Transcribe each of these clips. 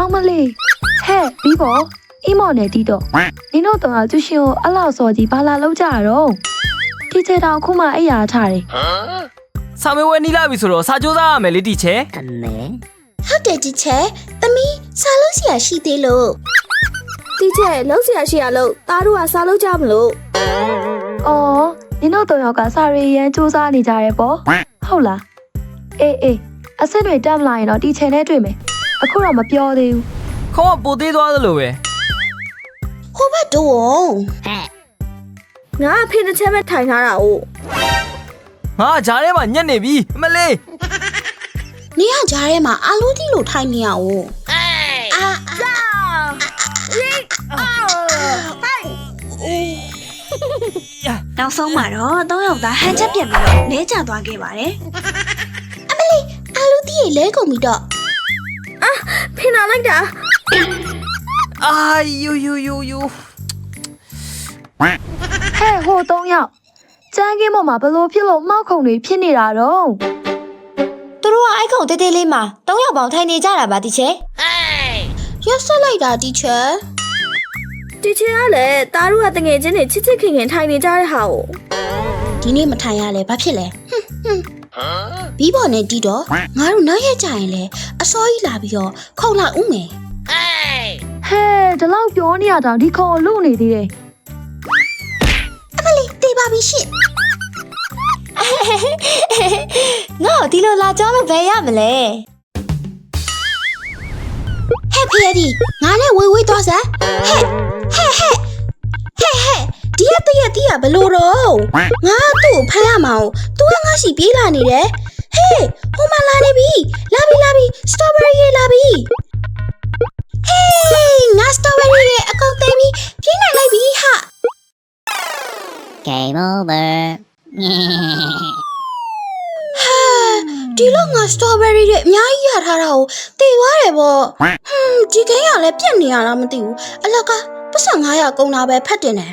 အောင်မလေးဟဲ့ပြီးပေါ့အီမော်နဲ့တီးတော့နင်တို့တော့ကျူရှင်ကိုအလောက်စော်ကြီးဘာလာလောက်ကြရတော့တီချေတောင်ခုမှအိယာထားတယ်စာမေးပွဲနီးလာပြီဆိုတော့စာကြိုးစားရမယ်လေတီချေအမေဟုတ်တယ်တီချေသမီးစာလို့ဆရာရှိသေးလို့တီချေလုံးဆရာရှိရလို့သားတို့ကစာလို့ကြမလို့အော်နင်တို့တော့ရောက်ကစာရီရန်စူးစမ်းနေကြရဲပေါ့ဟုတ်လားအေးအစ်စ်တွေတက်မလာရင်တော့တီချေနဲ့တွေ့မယ်အခုတော့မပြောသေးဘူးခေါင်းကပိုသေးသွားသလိုပဲဟိုဘက်တော့ငါအဖေတစ်ချက်ပဲထိုင်ထားတာ哦ငါကြားထဲမှာညက်နေပြီအမလေးနေရကြားထဲမှာအာလူတီလို့ထိုင်နေရ哦အာနောက်ဆုံးမှာတော့၃ယောက်သားဟန်ချက်ပြက်ပြီးတော့လဲကျသွားခဲ့ပါတယ်အမလေးအာလူတီရဲ့လဲကုန်ပြီတော့ဖင်လာလိုက်တာအာယူဟဲ့ဟို၃ယောက်ကျန်းကင်းပေါ်မှာဘလို့ဖြစ်လို့မှောက်ခုံတွေဖြစ်နေတာတော့သူတို့ကအိုက်ခုံတေးသေးလေးမှာ၃ယောက်ပေါင်းထိုင်နေကြတာပါတီချေရက်ဆက်လိုက်တာတီချေတီချေကလည်းသားတို့ကတငယ်ချင်းတွေချစ်ခင်ထိုင်နေကြတဲ့ဟာကိုဒီနေ့မထိုင်ရလဲဘာဖြစ်လဲဘီဘော်နဲ့တီးတော့ငါတို့နောက်ရက်ကြရင်လဲအစောကြီးလာပြီးတော့ခုံလိုက်ဦးမယ်ဟဲ့ဒီလောက်ပြောနေရတာဒီခုံကိုလူနေသေးတယ်အမလေးတေးပါပြီရှင့်ငါ့ဒီလိုလာကြောလို့ဘယ်ရမလဲဟဲ့ဖေးဒီငါနဲ့ဝေးသွားစမ်းဟဲ့ဒီရတီးရဘလို့တော့ငါသူ့ကိုဖမ်းရမှာ哦သူကငါရှိပြေးလာနေတယ်ဟေးဟိုမှာလာနေပြီလာပြီစတော်ဘယ်ရီလာပြီဟေးငါစတော်ဘယ်ရီရဲ့အကုန်သိပြီပြေးနိုင်လိုက်ပြီဟာ Game over ဒီလောက်ငါစတော်ဘယ်ရီတွေအများကြီးရထားတာကိုတေသွားတယ်ပေါ့ဒီကိန်းကလည်းပြက်နေရလားမသိဘူးအလကားပတ်စံ900ကုန်တာပဲဖတ်တင်တယ်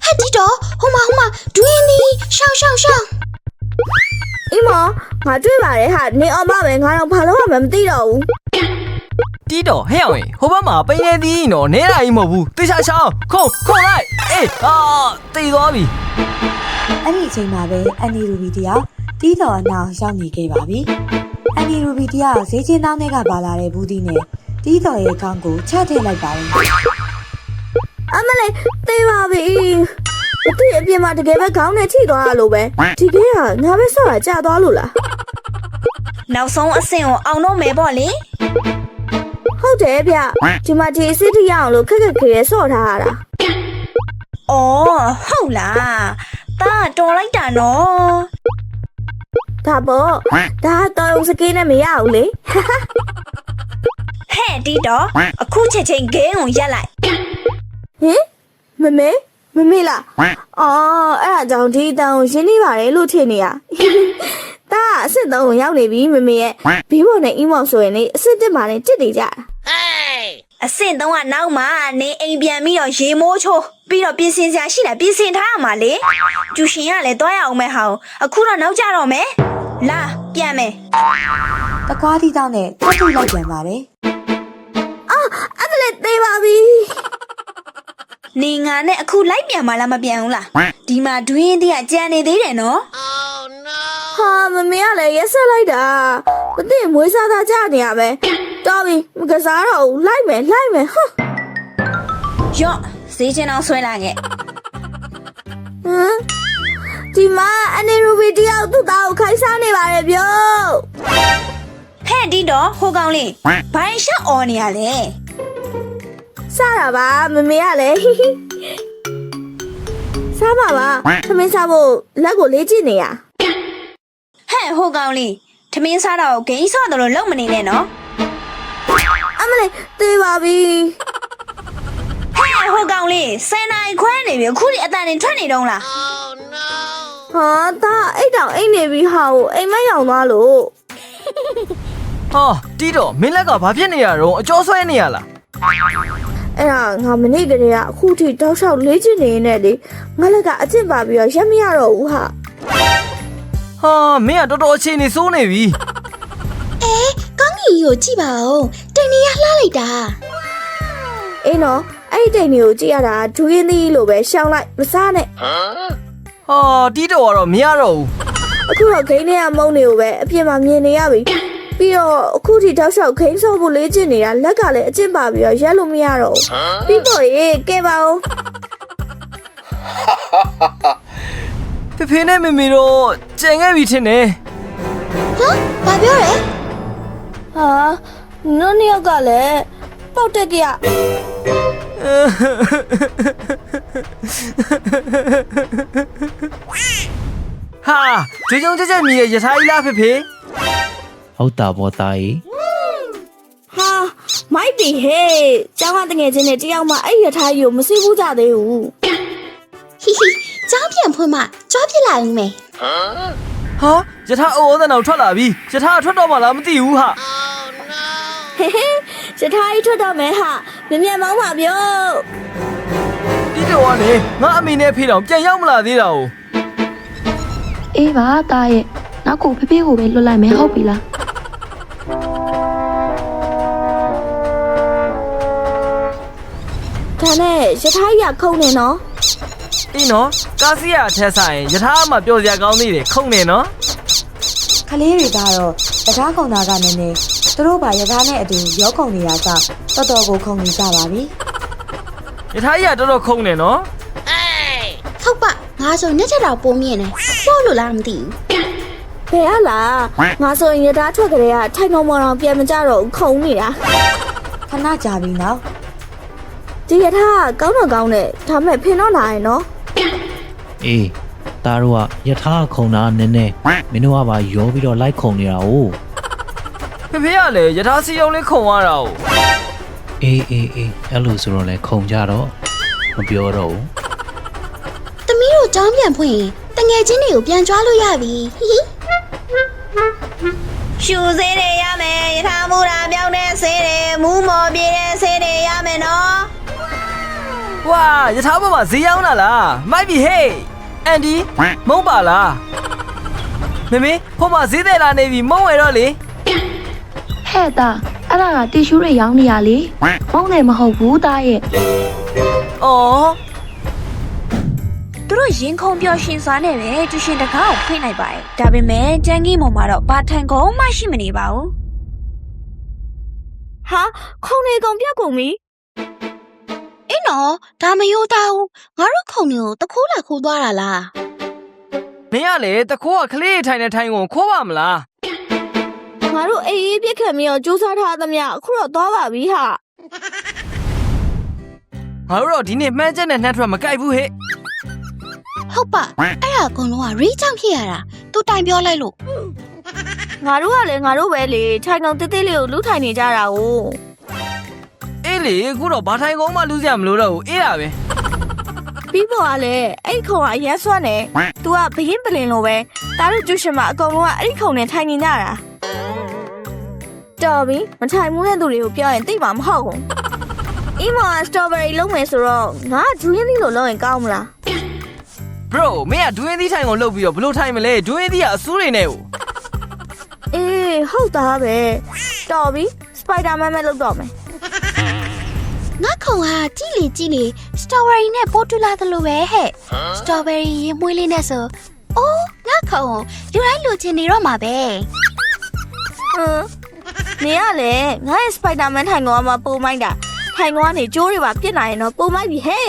ဟဲ့ဒီတော့ဟိုမှာဒွင်းနီရှောင်းအင်းမငါတွေ့ပါတယ်ဟာနေအောင်ပါပဲငါတော့ဘာလို့မှမသိတော့ဘူးတီးတော့ဟဲ့အောင်ဟိုဘက်မှာပိနေသည်နော်နဲတာကြီးမဟုတ်ဘူးတေချာချောင်းခုံလိုက်အေးတေသွားပြီအဲ့ဒီအချိန်မှာပဲအန်နီရူဘီတယောက်တီးတော်အနောက်ရောက်နေခဲ့ပါပြီအန်နီရူဘီတယောက်ဈေးချင်းတောင်းတဲ့ကပါလာတဲ့ဘူးတီနဲ့တီးတော်ရဲ့ခေါင်းကိုချထည့်လိုက်ပါတယ်အမလေးတေးပါပြီဒီအပြင်မှာတကယ်ပဲခေါင်းနဲ့ထိသွားရလို့ပဲဒီကေးကငါပဲဆော့တာကြာသွားလို့လားနောက်ဆုံးအဆင့်ကိုအောင်တော့မယ်ပေါ့လေဟုတ်တယ်ဗျဒီမှာဒီအစ်စ်ထရအောင်လို့ခက်ခဲဆော့ထားရတာအော်ဟုတ်လားဒါတော်လိုက်တာနော်ဒါပေါ့ဒါတော့စကေးနဲ့မရဘူးလေဟဲ့ဒီတော့အခုချက်ချင်းဂိမ်းကိုရက်လိုက်ဟင်မမေလားအော်အဲ့ဒါကြောင့်ဒီအတန်ကိုရှင်းနေပါတယ်လို့ထင်နေရဒါအစ်စ်3ကိုရောက်နေပြီမမေရဲ့ဘီဘော်နဲ့အီမောင်ဆိုရင်လေအစ်စ်1မှာနဲ့တစ်နေကြတာအဆင့်3ကနောက်မှနေအိမ်ပြန်ပြီးတော့ရေမိုးချိုးပြီးတော့ပြင်ဆင်စရာရှိလားပြင်ဆင်ထားရမှာလေကျူရှင်ကလည်းတွားရအောင်မဲ့ဟာအခုတော့နောက်ကြတော့မယ်လာပြန်မယ်တကွားတီတောင်းနဲ့တွတ်လိုက်ပြန်ပါတယ်အဲ့ဒါလည်းသေးပါပြီနေငါနဲ့အခုလိုက်ပြန်မလားမပြန်ဘူးလားဒီမှာဒွင်းတည်းကကြံနေသေးတယ်နော်ဟာမမေကလည်းရက်ဆက်လိုက်တာမသိမွေးစားသားကြနေရပဲတော်ပြီမကစားတော့ဘူးလိုက်မယ်ဟာရော့ဈေးချင်းအောင်ဆွဲလာခဲ့ဒီမှာအနေရူဘီတယောက်သူ့သားကိုခိုင်းစားနေပါတယ်ဗျဟဲ့ဒီတော့ဟိုကောင်လေးဘိုင်းရှော့អော်နေရလေစားတာပါမမေကလည်းစားပါသမင်းစားဖို့လက်ကိုလေးကြည့်နေရဟဲ့ဟိုကောင်လေးသမင်းစားတော့ဂိမ်းဆော့တယ်လို့လုံမနေနဲ့နော်အမလေးသေးပါပြီဟဲ့ဟိုကောင်လေးစင်နိုင်ခွဲနေပြီအခုဒီအတန်နေထွက်နေတော့လားဟာဒါအိတ်တောင်အိတ်နေပြီဟာကိုအိမ်မရောက်သွားလို့ဟာတီးတော့မင်းလက်ကဘာဖြစ်နေရတော့အကျော်ဆွဲနေရလားအဲ့ဒါငါမနေ့ကတည်းကအခုထိတောက်လျှောက်လေ့ကျင့်နေနေလေငါလက်ကအကျင့်ပါပြီးတော့ရက်မရတော့ဘူးဟာမင်းကတော်တော်အခြေအနေစိုးနေပြီကောင်းကြီးကိုကြည့်ပါဦးတင်နေရ လှလိုက်တာ အေးနော်အဲ့ဒီတိမ်တွေကိုကြည့်ရတာဒူးရင်းသီးလိုပဲရှောင်းလိုက်မစားနဲ့ ဟာတီးတော်ကတော့မရတော့ဘူး အခုတော့ဂိမ်းထဲကမုံတွေကိုပဲအပြင်မှာမြင်နေရပြီပြီးတော့အခုထိတောက်လျှောက်ဂိမ်းဆော့ဖို့လေ့ကျင့်နေတာလက်ကလည်းအကျင့်ပါပြီးတော့ရက်လို့မရတော့ဘူးပြီးတော့ရေကဲပါဦး ဖေဖေနဲ့မေမေတော့ကြံခဲ့ပြီထင်တယ် ဟမ်ဘာပြောလဲ ဟာနုံနှစ်ယောက်ကလည်းပေါက်တက်ကရ ဟာကြွကြုံကြက်ကြက်မြည်ရဲ့ရထားကြီးလားဖေဖေ ဟုတ်တာပေါ့သားကြီး ဟာမိုက်ပြီဟဲ့ကျောင်းကတငယ်ချင်းနဲ့တယောက်မှအဲ့ရထားကြီးကိုမသိဘူးကြသေးဘူး ဟီဟီကြောင်းပြန်ဖွင့်မှကြွားပြစ်လာဦးမယ် ဟာရထားအိုးသံတော်ထွက်လာပြီရထားထွက်တော့မှလားမသိဘူးဟာ ဟဲ့ဟဲ့ရထားကြီးထွက်တော့မယ်ဟာမြင်မြန်မောင်းပါဗျို့ တီးတော်ကနေငါအမေနဲ့ဖေတော်ပြန်ရောက်မလာသေးတာ哦 အေးပါတားရဲ့နောက်ကိုဖေဖေကိုပဲလွတ်လိုက်မယ်ဟုတ်ပြီလား ဒါနဲ့ရထားကြီးကခုံနေနော် အေးနော်ကားစီးရထက်ဆိုင်ရထားမှာပျော်စရာကောင်းသေးတယ်ခုံနေနော် ကလေးတွေကတော့ရထားခုံတာကနည်းနည်းသူတို့ပါရထားနဲ့အတူရောခုံနေတာကြောင့်တော်တော်ကိုခုံနေကြပါပြီ ရထားကြီးကတော်တော်ခုံနေနော် ဟုတ်ပါငါဆိုနှစ်ချက်တော့ပိုးမြင်တယ်ပေါ့လို့လားမသိဘူး ဘယ်ဟာလားငါဆိုရင်ရထားထွက်ကြတဲ့ကထိုင်ကောင်မောင်တော်ပြန်မကြတော့ခုံနေတာ ခဏကြာပြီနော် ဒီရထားကကောင်းတော့ကောင်းတယ်ဒါမဲ့ဖင်တော့လာရင်နော် အေးသားတို့ကယထာခုံတာနည်းနည်းမင်းတို့ကပါရောပြီးတော့လိုက်ခုံနေတာ哦 ဖေဖေကလည်းရထားစီးရုံလေးခုံရတာ哦 အေးအဲ့လိုဆိုတော့လဲခုံကြတော့မပြောတော့ဘူး သမီးတို့ကြောင်းပြန်ဖွင့်ရင်တငယ်ချင်းတွေကိုပြန်ကြွားလို့ရပြီဟီဟီ ရှူစေးတွေရမယ်ရထားမူတာပြောင်းတဲ့ဆေးတွေမူးမော်ပြေးတဲ့ဆေးတွေရမယ်နော် ဝါရထားပေါ်မှာဈေးရောက်လာလားမိုက်ပြီဟေးအန်ဒီမုံပါလားမေမေဟိုမှာဈေးတယ်လာနေပြီမုံဝယ်တော့လေ ဟဲ့တာအဲ့ဒါကတီရှူးတွေရောင်းနေရလေမုန်းတယ်မဟုတ်ဘူးတားရဲ့ အော် သူတို့ရင်ခုန်ပျော်ရွှင်စွာနဲ့ပဲကျူရှင်တကားကိုဖွင့်လိုက်ပါတယ်။ဒါပေမဲ့တန်ကြီးမောင်မှာတော့ဘာထိုင်ကုန်မှရှိမနေပါဘူး ဟာခုံနေကုန်ပြတ်ကုန်ပြီ အေးနော်ဒါမယိုးသားဘူးငါတို့ခုံတွေကိုတခိုးလာခိုးသွားတာလား မင်းကလေတခိုးကကလေးထိုင်နေထိုင်ကုန်ခိုးပါမလား ငါတို့အေးအေးပြက်ခံပြီးတော့စူးစမ်းထားသမျှအခုတော့သွားပါပြီဟာ ငါတို့တော့ဒီနေ့မှန်းချက်နဲ့နှက်ထွက်မကြိုက်ဘူးဟဲ့ ဟုတ်ပါအဲ့ဒါအကုန်လုံးကရီးချောင်းဖြစ်ရတာသူတိုင်ပြောလိုက်လို့ ငါတို့ကလည်းငါတို့ပဲလေထိုင်ကောင်တေးသေးလေးကိုလူထိုင်နေကြတာ哦 အေးလေအခုတော့ဘာထိုင်ကုန်မှလူစရာမလိုတော့ဘူးအေးတာပဲ ပြီးပေါ်ကလည်းအဲ့ခုံကအရက်ဆွမ်းနေ तू ကဘရင်ပလင်လိုပဲတားတို့ကျူရှင်မအကုန်လုံးကအဲ့ဒီခုံနဲ့ထိုင်နေကြတာတော်ပြီမထိုင်မှုတဲ့သူတွေကိုပြောရင်သိမှာမဟုတ်ဘူးအီမောစတော်ဘယ်ရီလုံးမယ်ဆိုတော့ငါဒူးရင်းသီးလိုလုံးရင်ကောင်းမလား bro မင်းကဒွင်းသီးထိုင်ကုန်လှုပ်ပြီးတော့ဘလို့ထိုင်မလဲဒွင်းသီးကအဆူးတွေနဲ့ကို အေးဟုတ်သားပဲတော်ပြီစပိုက်ဒါမန်ပဲလုပ်တော့မယ် ငါခုံကကြည့်လေစတော်ဘယ်ရီနဲ့ပိုတူလာတယ်လို့ပဲဟဲ့စတော်ဘယ်ရီရေမွေးလေးနဲ့ဆိုအိုးငါခုံလူတိုင်းလူချင်းနေတော့မှာပဲ ဟမ်နေရလေငါရဲ့စပိုက်ဒါမန်ထိုင်ကောင်ကမှပုံမိုက်တာထိုင်ကောင်ကနေကျိုးတွေပါပြစ်လာရင်တော့ပုံမိုက်ပြီဟဲ့